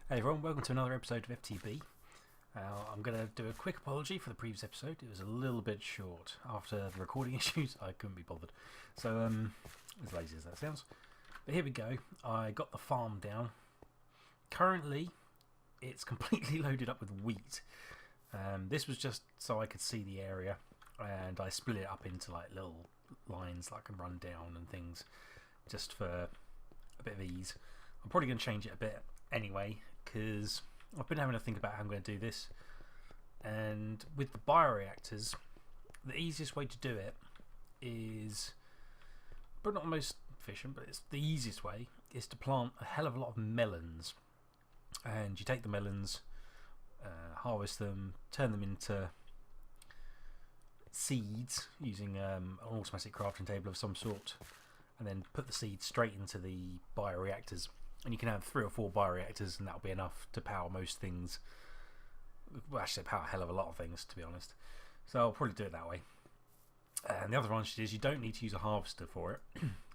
Hey everyone, welcome to another episode of FTB. I'm going to do a quick apology for the previous episode. It was a little bit short. After the recording issues, I couldn't be bothered. So, as lazy as that sounds. But here we go. I got the farm down. Currently, it's completely loaded up with wheat. This was just so I could see the area. And I split it up into like little lines that I can run down and things. Just for a bit of ease. I'm probably going to change it a bit anyway, because I've been having to think about how I'm going to do this, and with the bioreactors, the easiest way to do it is, but not the most efficient, but it's the easiest way, is to plant a hell of a lot of melons. And you take the melons, harvest them, turn them into seeds using an automatic crafting table of some sort, and then put the seeds straight into the bioreactors. And you can have 3 or 4 bioreactors, and that'll be enough to power most things. Well, actually, power a hell of a lot of things, to be honest. So I'll probably do it that way. And the other advantage is you don't need to use a harvester for it,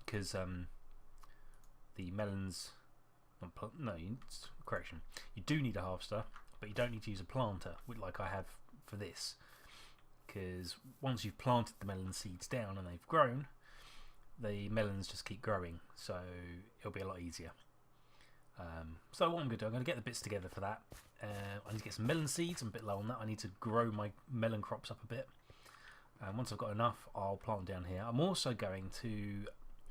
because the melons. Correction. You do need a harvester, but you don't need to use a planter, like I have for this. Because once you've planted the melon seeds down and they've grown, the melons just keep growing, so it'll be a lot easier. So what I'm going to do, I'm going to get the bits together for that. I need to get some melon seeds. I'm a bit low on that. I need to grow my melon crops up a bit. And once I've got enough, I'll plant them down here. I'm also going to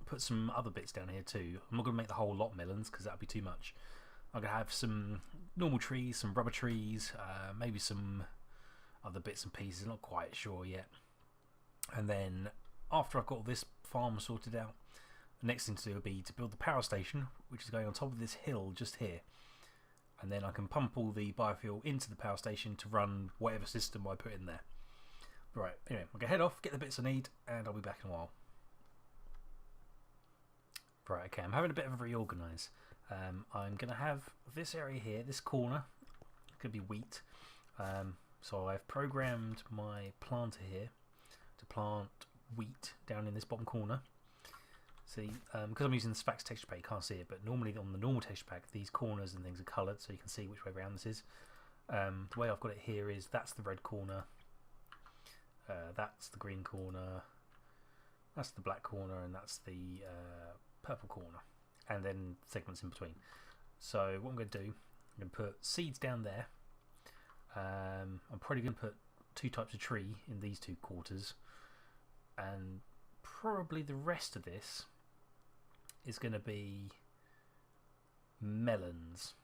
put some other bits down here too. I'm not going to make the whole lot melons because that would be too much. I'm going to have some normal trees, some rubber trees, maybe some other bits and pieces. Not quite sure yet. And then after I've got all this farm sorted out, the next thing to do would be to build the power station, which is going on top of this hill just here. And then I can pump all the biofuel into the power station to run whatever system I put in there. Right, anyway, I'm going to head off, get the bits I need, and I'll be back in a while. Right, okay, I'm having a bit of a reorganise. I'm going to have this area here, this corner, could be wheat. So I've programmed my planter here to plant wheat down in this bottom corner. See, because I'm using this fax texture pack, you can't see it, but normally on the normal texture pack, these corners and things are coloured, so you can see which way around this is. The way I've got it here is that's the red corner, that's the green corner, that's the black corner, and that's the purple corner, and then segments in between. So what I'm going to do, I'm going to put seeds down there. I'm probably going to put 2 types of tree in these 2 quarters, and probably the rest of this is going to be melons.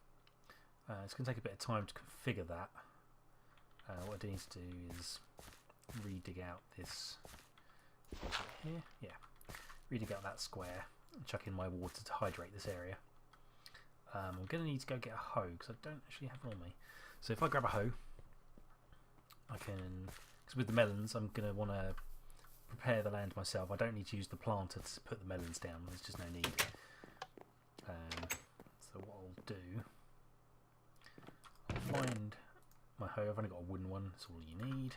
It's going to take a bit of time to configure that. What I do need to do is re-dig out this here. Yeah, re-dig out that square and chuck in my water to hydrate this area. I'm going to need to go get a hoe because I don't actually have it on me. So if I grab a hoe, I can, because with the melons I'm going to want to prepare the land myself. I don't need to use the planter to put the melons down, there's just no need. So what I'll do, I'll find my hoe. I've only got a wooden one, that's all you need.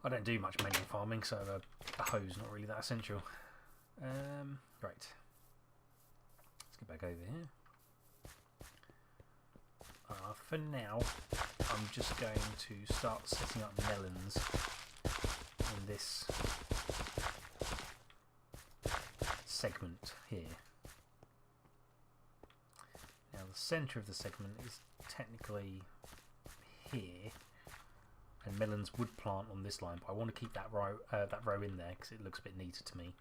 I don't do much manual farming, so a hoe's not really that essential. Right, let's get back over here. For now, I'm just going to start setting up melons in this segment here. Now the centre of the segment is technically here, and melons would plant on this line, but I want to keep that row in there because it looks a bit neater to me.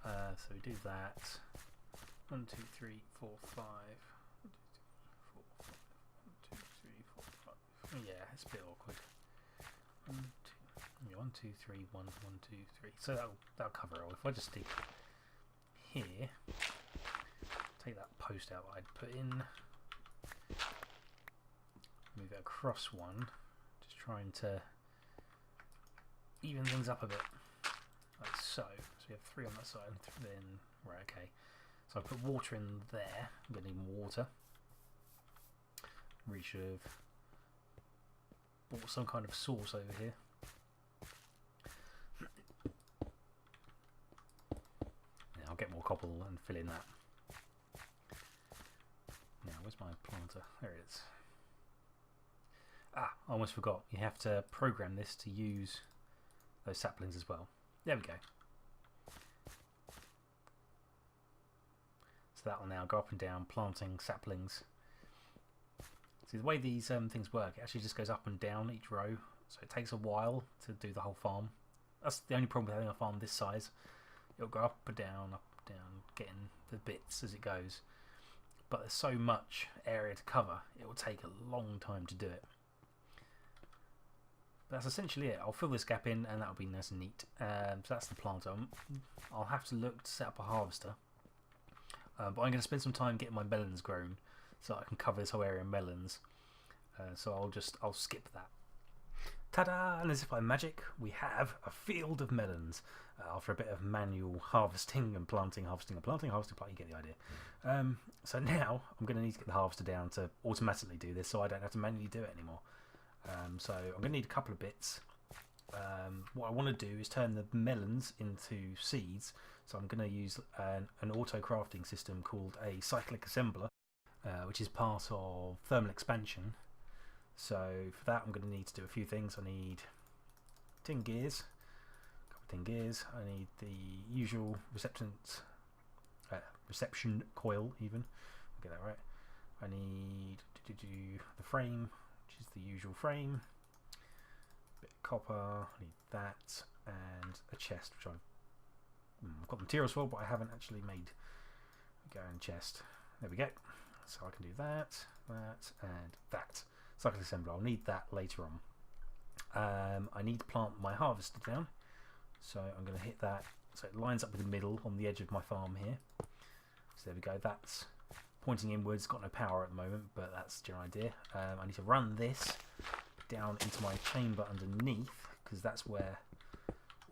So we do that. 1, 2, 3, 4, 5. 1, 2, 3, 4, 5. Yeah, it's a bit awkward. 1, 2, 3, 1, 1, 2, 3. So that'll cover it all. If I just stick here, take that post out I'd put in, move it across one, just trying to even things up a bit, like so. So we have 3 on that side, and then right, okay. So I put water in there. I'm going to need more water. Really should have bought some kind of sauce over here. Yeah, I'll get more cobble and fill in that. my planter? There it is. Ah, I almost forgot. You have to program this to use those saplings as well. There we go. So that will now go up and down, planting saplings. See, the way these things work, it actually just goes up and down each row. So it takes a while to do the whole farm. That's the only problem with having a farm this size. It'll go up and down, getting the bits as it goes. But there's so much area to cover, it will take a long time to do it. But that's essentially it. I'll fill this gap in and that'll be nice and neat. So that's the planter. I'll have to look to set up a harvester. But I'm going to spend some time getting my melons grown so I can cover this whole area in melons. So I'll skip that. Ta-da! And as if by magic, we have a field of melons. After a bit of manual harvesting and planting, harvesting, you get the idea. So now I'm going to need to get the harvester down to automatically do this so I don't have to manually do it anymore. So I'm going to need a couple of bits. What I want to do is turn the melons into seeds. So I'm going to use an auto crafting system called a cyclic assembler, which is part of thermal expansion. So for that I'm going to need to do a few things. I need tin gears, a couple of tin gears. I need the usual reception coil even. I'll get that right. I need to do the frame, which is the usual frame. A bit of copper, I need that, and a chest, which I've got the materials for, but I haven't actually made. Go in chest. There we go. So I can do that, and that. Cyclic assembler. I'll need that later on. I need to plant my harvester down, so I'm going to hit that so it lines up with the middle on the edge of my farm here. So there we go. That's pointing inwards. Got no power at the moment, but that's the general idea. I need to run this down into my chamber underneath because that's where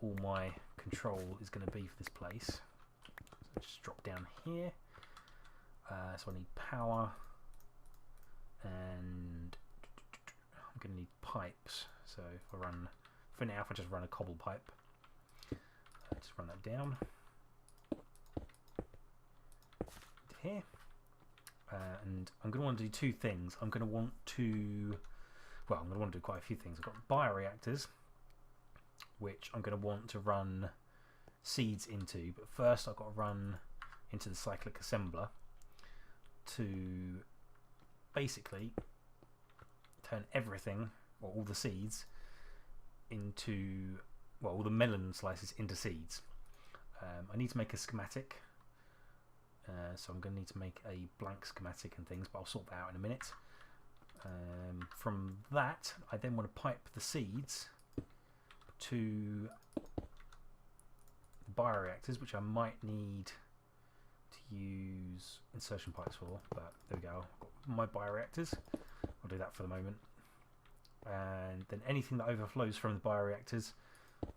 all my control is going to be for this place. So just drop down here. So I need power, and I'm going to need pipes. So if I run, for now, if I just run a cobble pipe, just run that down to here. And I'm going to want to do two things. I'm going to want to do quite a few things. I've got bioreactors, which I'm going to want to run seeds into, but first I've got to run into the cyclic assembler to basically turn everything, or all the seeds, into, well, all the melon slices into seeds. I need to make a schematic, so I'm going to need to make a blank schematic and things, but I'll sort that out in a minute. From that, I then want to pipe the seeds to the bioreactors, which I might need to use insertion pipes for, but there we go. I've got my bioreactors. I'll do that for the moment. And then anything that overflows from the bioreactors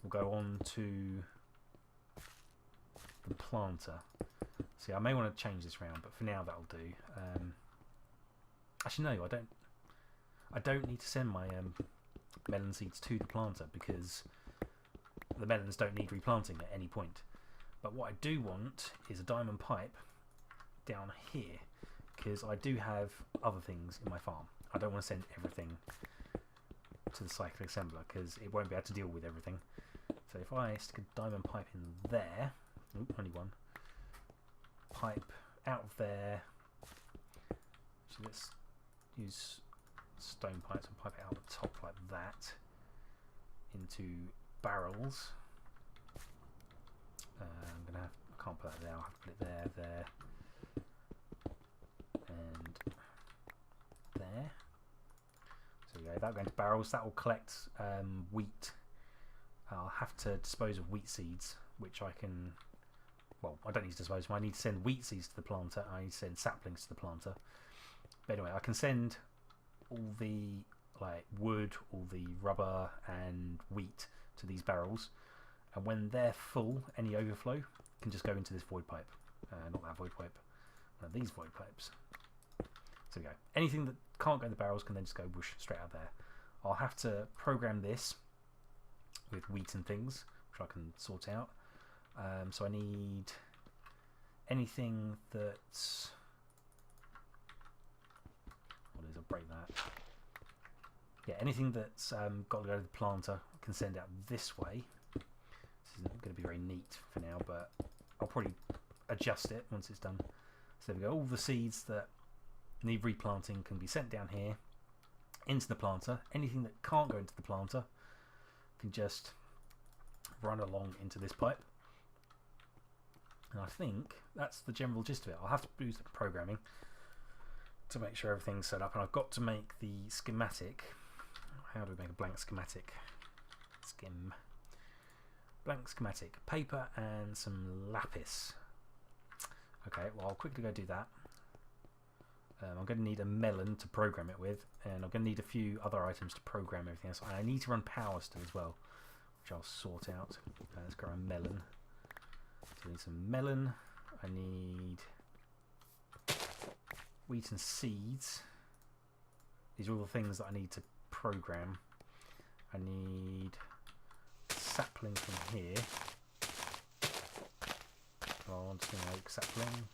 will go on to the planter. See, I may want to change this round, but for now that'll do. Actually, no, I don't need to send my melon seeds to the planter because the melons don't need replanting at any point. But what I do want is a diamond pipe down here because I do have other things in my farm. I don't want to send everything to the cyclic assembler because it won't be able to deal with everything. So if I stick a diamond pipe in there, only one, pipe out of there, so let's use stone pipes and pipe it out the top like that into barrels. I'm gonna have, I can't put that there, I'll have to put it there, and there. So yeah, that'll go into barrels. That will collect wheat. I'll have to dispose of wheat seeds, which I can, well, I don't need to dispose of them. I need to send wheat seeds to the planter. I need to send saplings to the planter. But anyway, I can send all the wood, all the rubber and wheat to these barrels, and when they're full, any overflow can just go into this void pipe. Not that void pipe, one of these void pipes. So we go. Anything that can't go in the barrels can then just go whoosh straight out there. I'll have to program this with wheat and things, which I can sort out. So I need anything that's yeah, anything that's got to go to the planter I can send out this way. This isn't going to be very neat for now, but I'll probably adjust it once it's done. So there we go. All the seeds that need replanting can be sent down here into the planter. Anything that can't go into the planter can just run along into this pipe. And I think that's the general gist of it. I'll have to do some programming to make sure everything's set up, and I've got to make the schematic. How do we make a blank schematic? Blank schematic. Paper and some lapis. Okay, well I'll quickly go do that. I'm going to need a melon to program it with, and I'm going to need a few other items to program everything else. And I need to run power still as well, which I'll sort out. Let's go around melon. So I need some melon. I need wheat and seeds. These are all the things that I need to program. I need sapling from here. Oh, I'm just going to oak sapling.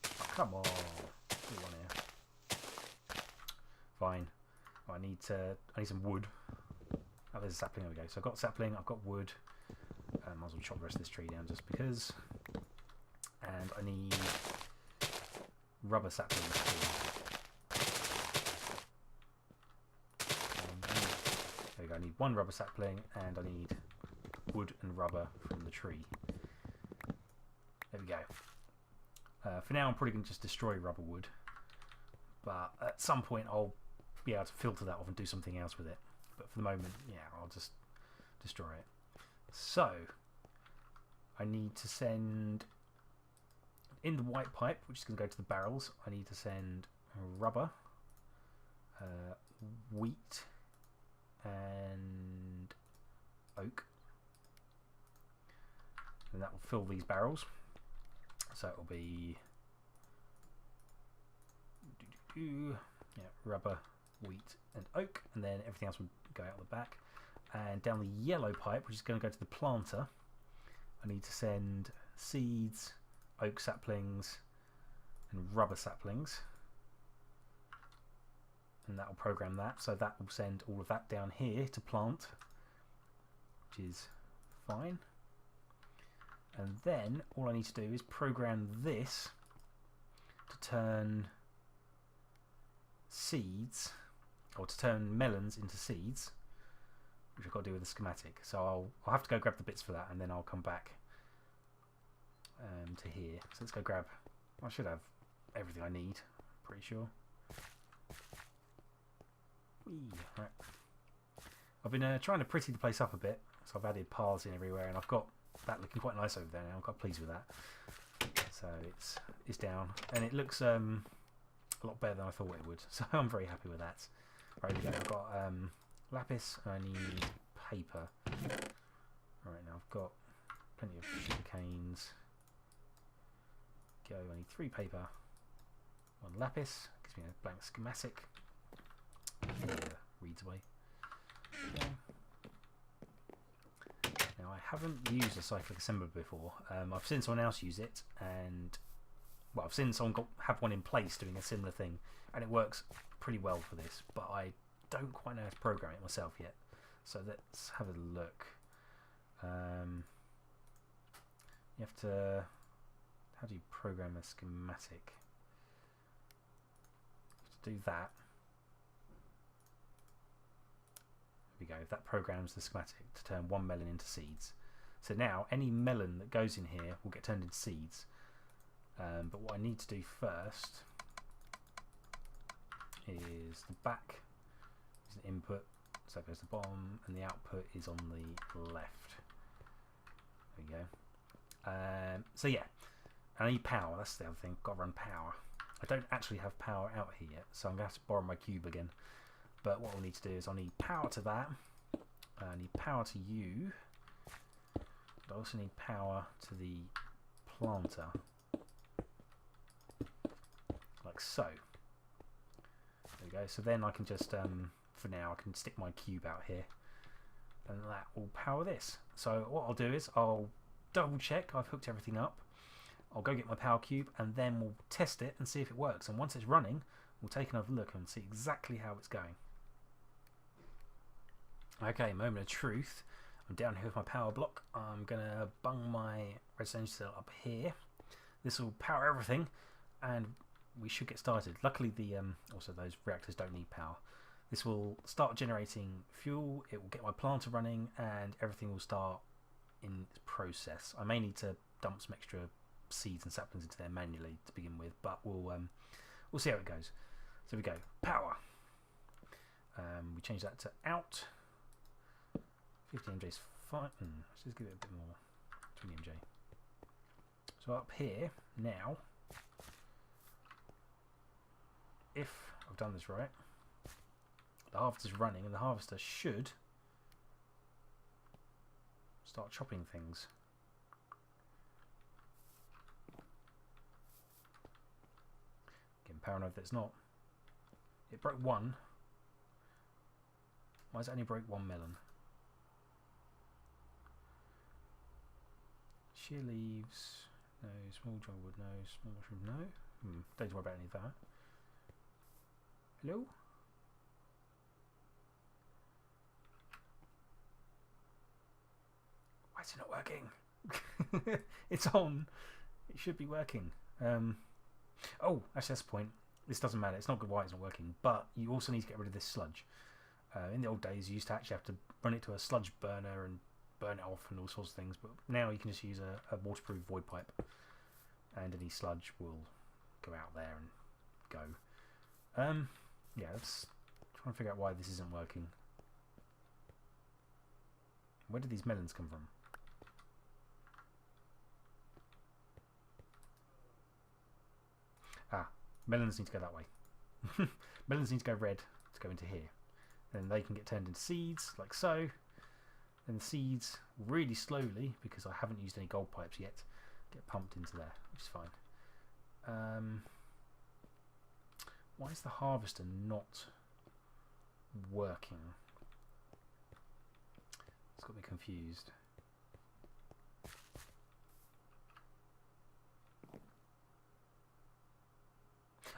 Oh, come on. Come on here. Fine. Oh, I need some wood. Oh, there's a sapling. There we go. So I've got sapling, I've got wood. Might as well chop the rest of this tree down just because. And I need rubber sapling too. There we go. I need one rubber sapling, and I need wood and rubber from the tree. There we go. For now, I'm probably going to just destroy rubber wood, but at some point I'll be able to filter that off and do something else with it. But for the moment, yeah, I'll just destroy it. So I need to send in the white pipe, which is going to go to the barrels. I need to send rubber, wheat, and oak, and that will fill these barrels. So it will be yeah, rubber, wheat, and oak, and then everything else will go out the back. And down the yellow pipe, which is going to go to the planter, I need to send seeds, oak saplings, and rubber saplings, and that will program that. So that will send all of that down here to plant, which is fine. And then all I need to do is program this to turn seeds, or to turn melons into seeds, which I've got to do with the schematic. So I'll have to go grab the bits for that, and then I'll come back to here. So let's go grab. I should have everything I need, pretty sure. Whee, right. I've been trying to pretty the place up a bit, so I've added paths in everywhere, and I've got that looking quite nice over there now. I'm quite pleased with that. So it's down, and it looks a lot better than I thought it would. So I'm very happy with that. Right, here we go. I've got lapis, and I need paper. Right, now I've got plenty of sugar canes. Go, I need 3 paper, 1 lapis, gives me a blank schematic. Reads away. Okay. Now I haven't used a cyclic assembler before. I've seen someone else use it, and well, I've seen someone have one in place doing a similar thing, and it works pretty well for this, but I don't quite know how to program it myself yet. So let's have a look. You have to, how do you program a schematic? You have to do that. There we go. That programs the schematic to turn 1 melon into seeds. So now any melon that goes in here will get turned into seeds. But what I need to do first is the back is an input, so that goes to the bottom, and the output is on the left. There we go. So yeah, I need power. That's the other thing. Got to run power. I don't actually have power out here yet, so I'm going to have to borrow my cube again. But what I'll need to do is I'll need power to that. I need power to you. But I also need power to the planter. Like so. There we go. So then I can just, for now, I can stick my cube out here. And that will power this. So what I'll do is I'll double check I've hooked everything up. I'll go get my power cube and then we'll test it and see if it works. And once it's running, we'll take another look and see exactly how it's going. Okay, moment of truth. I'm down here with my power block. I'm going to bung my redstone cell up here. This will power everything and we should get started. Luckily, also those reactors don't need power. This will start generating fuel, it will get my planter running, and everything will start in its process. I may need to dump some extra seeds and saplings into there manually to begin with, but we'll see how it goes. So we go power. We change that to out. 50 MJ is fine. Let's just give it a bit more. 20 MJ. So up here now, if I've done this right, the harvester's running and the harvester should start chopping things. Getting paranoid that it's not. It broke one. Why does it only break one melon? Sheer leaves, no. Small jungle wood, no. Small mushroom, no. Don't worry about any of that. Hello? Why is it not working? It's on. It should be working. Oh, actually that's the point. This doesn't matter. It's not good why it's not working, but you also need to get rid of this sludge. In the old days, you used to actually have to run it to a sludge burner and burn it off and all sorts of things, but now you can just use a waterproof void pipe and any sludge will go out there and go. Yeah, let's try and figure out why this isn't working. Where did these melons come from? Ah, melons need to go that way. Melons need to go red to go into here. Then they can get turned into seeds, like so. Then the seeds, really slowly, because I haven't used any gold pipes yet, get pumped into there, which is fine. Why is the harvester not working? It's got me confused.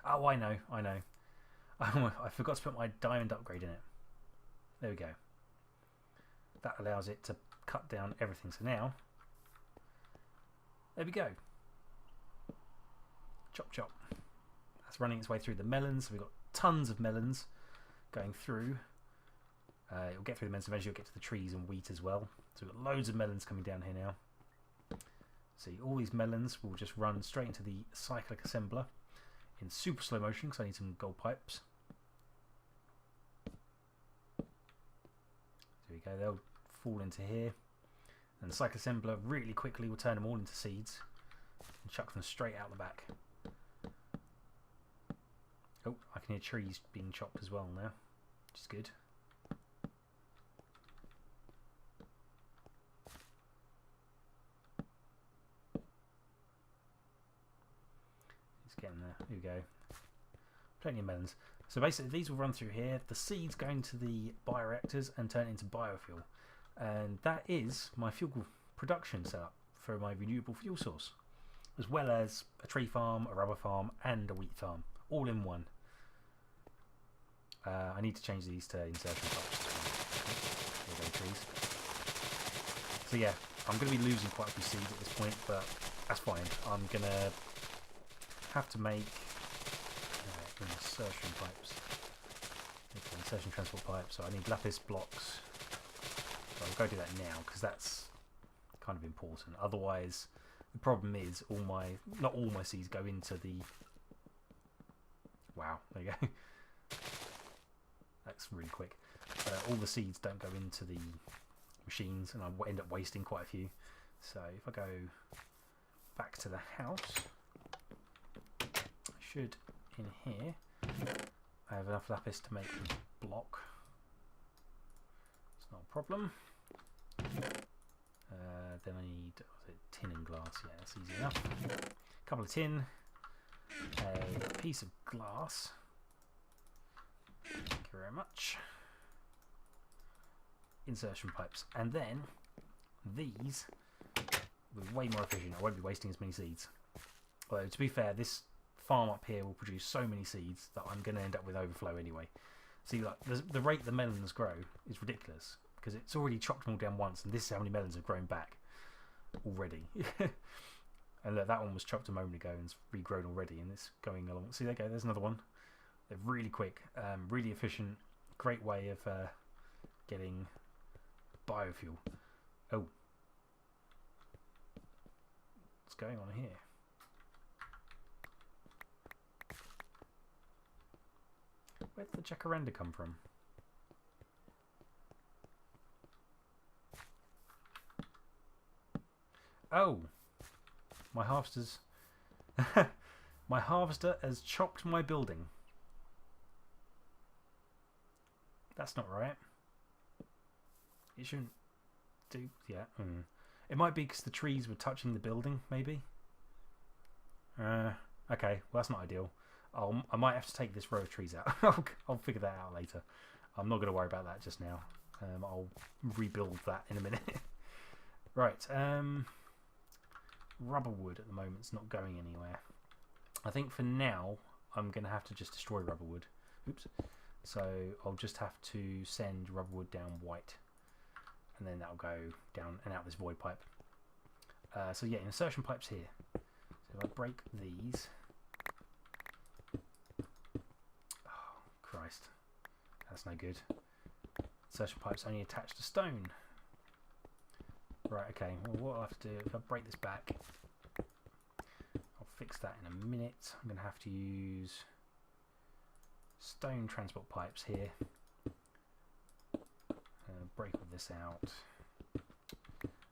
Oh, I know. I forgot to put my diamond upgrade in it. There we go. That allows it to cut down everything. So now, there we go. Chop chop. That's running its way through the melons. So we've got tons of melons going through. It'll get through the melons, eventually it'll get to the trees and wheat as well. So we've got loads of melons coming down here now. See, all these melons will just run straight into the cyclic assembler in super slow motion because I need some gold pipes. There we go, they'll fall into here. And the cyclic assembler really quickly will turn them all into seeds and chuck them straight out the back. Oh, I can hear trees being chopped as well now, which is good. It's getting there. Here we go. Plenty of melons. So basically these will run through here. The seeds go into the bioreactors and turn it into biofuel. And that is my fuel production setup for my renewable fuel source. As well as a tree farm, a rubber farm and a wheat farm. All in one. I need to change these to insertion pipes. There go, trees. So yeah, I'm going to be losing quite a few seeds at this point, but that's fine. I'm going to have to make insertion pipes. Okay, insertion transport pipes. So I need lapis blocks. So I'll go do that now because that's kind of important. Otherwise, the problem is not all my seeds go into the. Wow, there you go. That's really quick. All the seeds don't go into the machines, and I end up wasting quite a few. So if I go back to the house, I should in here I have enough lapis to make a block. It's not a problem. Then I need tin and glass. Yeah, that's easy enough. A couple of tin, a piece of glass. Thank you very much. Insertion pipes, and then these will be way more efficient. I won't be wasting as many seeds. Although, to be fair, this farm up here will produce so many seeds that I'm going to end up with overflow anyway. See, like the rate the melons grow is ridiculous because it's already chopped them all down once, and this is how many melons have grown back already. And look, that one was chopped a moment ago and it's regrown already, and it's going along. See, there you go. There's another one. They're really quick, really efficient. Great way of getting biofuel. Oh, what's going on here? Where did the jacaranda come from? Oh, my harvester's my harvester has chopped my building. That's not right. It shouldn't do. Yeah. It might be because the trees were touching the building, maybe. Okay, well that's not ideal. I might have to take this row of trees out. I'll figure that out later. I'm not going to worry about that just now. I'll rebuild that in a minute. Right. Rubber wood at the moment is not going anywhere. I think for now I'm going to have to just destroy rubber wood. Oops. So I'll just have to send rubber wood down white, and then that'll go down and out this void pipe. So yeah, insertion pipes here. So if I break these, oh Christ, that's no good. Insertion pipes only attached to stone. Right, okay, well what I'll have to do, if I break this back, I'll fix that in a minute. I'm going to have to use stone transport pipes here. Break all this out.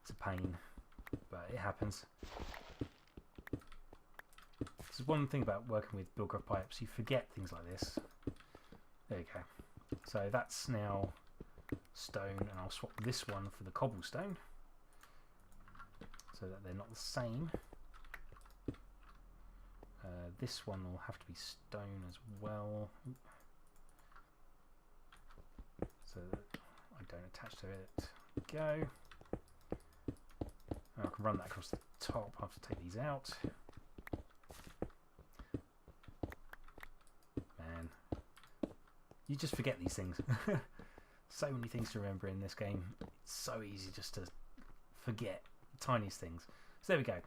It's a pain, but it happens. This is one thing about working with Buildcraft pipes, you forget things like this. There you go. So that's now stone, and I'll swap this one for the cobblestone so that they're not the same. This one will have to be stone as well. So that I don't attach to it. Go. I can run that across the top. I'll have to take these out. Man, you just forget these things. So many things to remember in this game. It's so easy just to forget the tiniest things. So there we go.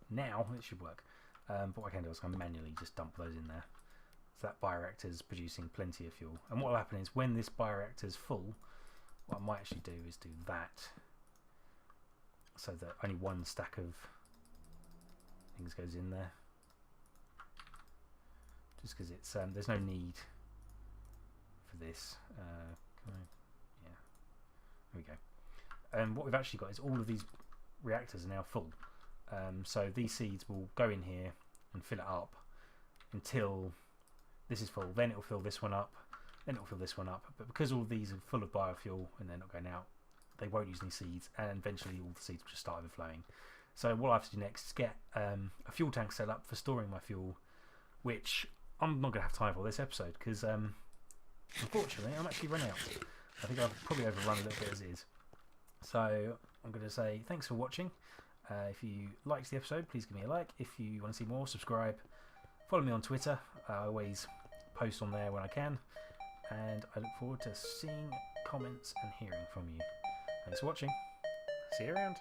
Now it should work. But what I can do is I can manually just dump those in there. So that bioreactor is producing plenty of fuel. And what will happen is when this bioreactor is full, what I might actually do is do that, so that only one stack of things goes in there. Just because it's there's no need for this. Yeah, there we go. And what we've actually got is all of these reactors are now full. So these seeds will go in here and fill it up until this is full. Then it will fill this one up. Then it will fill this one up. But because all of these are full of biofuel and they're not going out, they won't use any seeds, and eventually all the seeds will just start overflowing. So what I have to do next is get a fuel tank set up for storing my fuel, which I'm not going to have time for this episode because unfortunately I'm actually running out. I think I've probably overrun a little bit as is. So I'm going to say thanks for watching. If you liked the episode, please give me a like. If you want to see more, subscribe. Follow me on Twitter. I always post on there when I can. And I look forward to seeing comments and hearing from you. Thanks for watching. See you around.